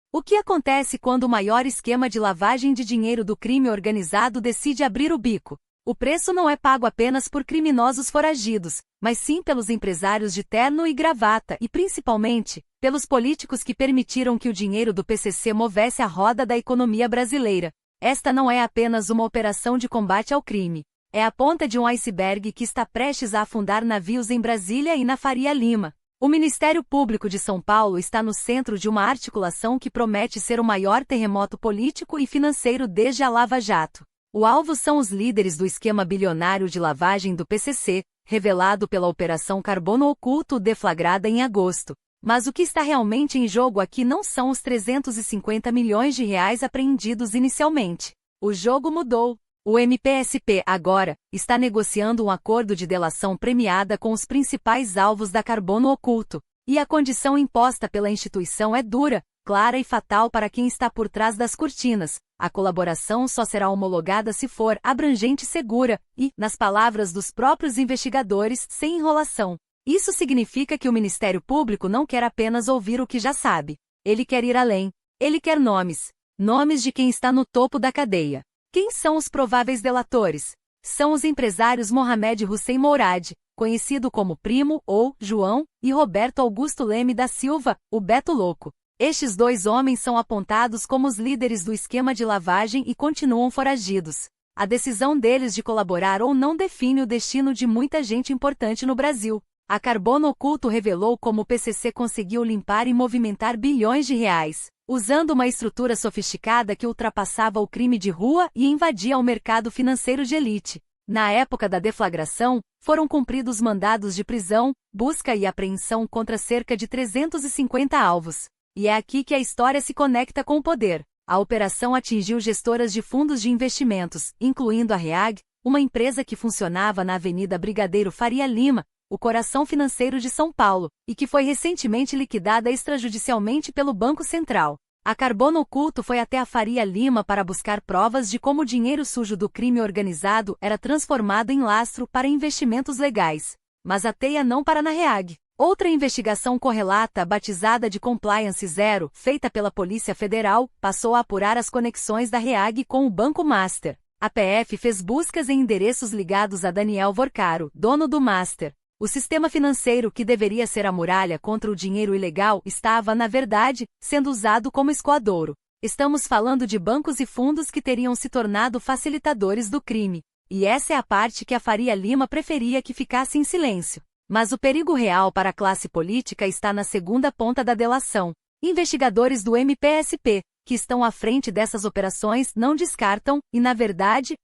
O que acontece quando o maior esquema de lavagem de dinheiro do crime organizado decide abrir o bico? O preço não é pago apenas por criminosos foragidos, mas sim pelos empresários de terno e gravata e, principalmente, pelos políticos que permitiram que o dinheiro do PCC movesse a roda da economia brasileira. Esta não é apenas uma operação de combate ao crime. É a ponta de um iceberg que está prestes a afundar navios em Brasília e na Faria Lima. O Ministério Público de São Paulo está no centro de uma articulação que promete ser o maior terremoto político e financeiro desde a Lava Jato. O alvo são os líderes do esquema bilionário de lavagem do PCC, revelado pela Operação Carbono Oculto deflagrada em agosto. Mas o que está realmente em jogo aqui não são os 350 milhões de reais apreendidos inicialmente. O jogo mudou. O MPSP, agora, está negociando um acordo de delação premiada com os principais alvos da Carbono Oculto, e a condição imposta pela instituição é dura, clara e fatal para quem está por trás das cortinas. A colaboração só será homologada se for abrangente e segura, e, nas palavras dos próprios investigadores, sem enrolação. Isso significa que o Ministério Público não quer apenas ouvir o que já sabe. Ele quer ir além. Ele quer nomes. Nomes de quem está no topo da cadeia. Quem são os prováveis delatores? São os empresários Mohamed Hussein Mourad, conhecido como Primo ou João, e Roberto Augusto Leme da Silva, o Beto Louco. Estes dois homens são apontados como os líderes do esquema de lavagem e continuam foragidos. A decisão deles de colaborar ou não define o destino de muita gente importante no Brasil. A Carbono Oculto revelou como o PCC conseguiu limpar e movimentar bilhões de reais, usando uma estrutura sofisticada que ultrapassava o crime de rua e invadia o mercado financeiro de elite. Na época da deflagração, foram cumpridos mandados de prisão, busca e apreensão contra cerca de 350 alvos. E é aqui que a história se conecta com o poder. A operação atingiu gestoras de fundos de investimentos, incluindo a REAG, uma empresa que funcionava na Avenida Brigadeiro Faria Lima, o coração financeiro de São Paulo, e que foi recentemente liquidada extrajudicialmente pelo Banco Central. A Carbono Oculto foi até a Faria Lima para buscar provas de como o dinheiro sujo do crime organizado era transformado em lastro para investimentos legais. Mas a teia não para na REAG. Outra investigação correlata, batizada de Compliance Zero, feita pela Polícia Federal, passou a apurar as conexões da REAG com o Banco Master. A PF fez buscas em endereços ligados a Daniel Vorcaro, dono do Master. O sistema financeiro que deveria ser a muralha contra o dinheiro ilegal estava, na verdade, sendo usado como escoadouro. Estamos falando de bancos e fundos que teriam se tornado facilitadores do crime. E essa é a parte que a Faria Lima preferia que ficasse em silêncio. Mas o perigo real para a classe política está na segunda ponta da delação. Investigadores do MPSP, que estão à frente dessas operações, não descartam, e na verdade,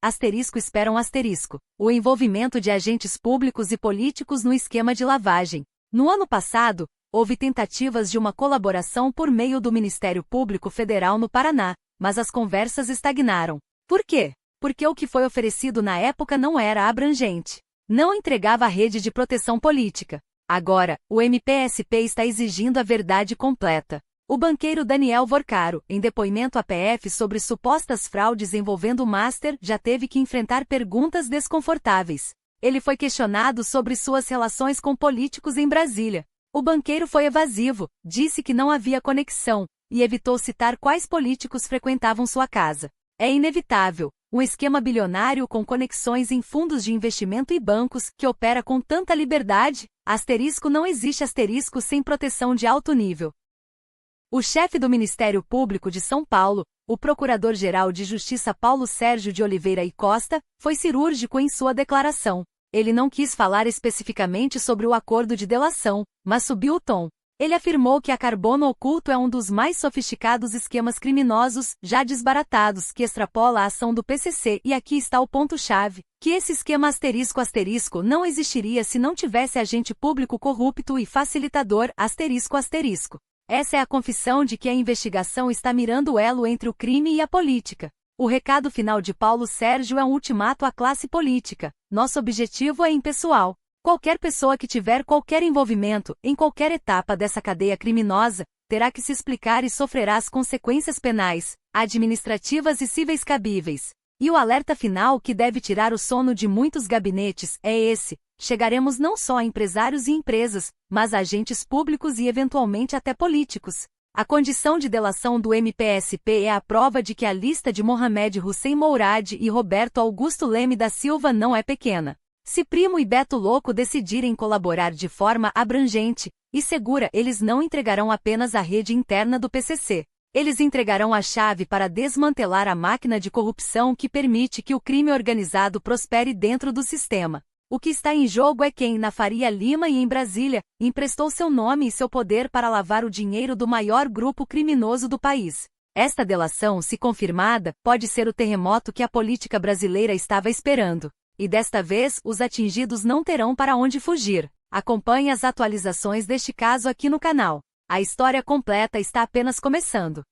esperam o envolvimento de agentes públicos e políticos no esquema de lavagem. No ano passado, houve tentativas de uma colaboração por meio do Ministério Público Federal no Paraná, mas as conversas estagnaram. Por quê? Porque o que foi oferecido na época não era abrangente. Não entregava a rede de proteção política. Agora, o MPSP está exigindo a verdade completa. O banqueiro Daniel Vorcaro, em depoimento à PF sobre supostas fraudes envolvendo o Master, já teve que enfrentar perguntas desconfortáveis. Ele foi questionado sobre suas relações com políticos em Brasília. O banqueiro foi evasivo, disse que não havia conexão, e evitou citar quais políticos frequentavam sua casa. É inevitável. Um esquema bilionário com conexões em fundos de investimento e bancos, que opera com tanta liberdade, não existe sem proteção de alto nível. O chefe do Ministério Público de São Paulo, o Procurador-Geral de Justiça Paulo Sérgio de Oliveira e Costa, foi cirúrgico em sua declaração. Ele não quis falar especificamente sobre o acordo de delação, mas subiu o tom. Ele afirmou que a Carbono Oculto é um dos mais sofisticados esquemas criminosos, já desbaratados, que extrapola a ação do PCC, e aqui está o ponto-chave, que esse esquema não existiria se não tivesse agente público corrupto e facilitador, Essa é a confissão de que a investigação está mirando o elo entre o crime e a política. O recado final de Paulo Sérgio é um ultimato à classe política. Nosso objetivo é impessoal. Qualquer pessoa que tiver qualquer envolvimento, em qualquer etapa dessa cadeia criminosa, terá que se explicar e sofrerá as consequências penais, administrativas e cíveis cabíveis. E o alerta final que deve tirar o sono de muitos gabinetes é esse: chegaremos não só a empresários e empresas, mas a agentes públicos e eventualmente até políticos. A condição de delação do MPSP é a prova de que a lista de Mohamed Hussein Mourad e Roberto Augusto Leme da Silva não é pequena. Se Primo e Beto Louco decidirem colaborar de forma abrangente e segura, eles não entregarão apenas a rede interna do PCC. Eles entregarão a chave para desmantelar a máquina de corrupção que permite que o crime organizado prospere dentro do sistema. O que está em jogo é quem, na Faria Lima e em Brasília, emprestou seu nome e seu poder para lavar o dinheiro do maior grupo criminoso do país. Esta delação, se confirmada, pode ser o terremoto que a política brasileira estava esperando. E desta vez, os atingidos não terão para onde fugir. Acompanhe as atualizações deste caso aqui no canal. A história completa está apenas começando.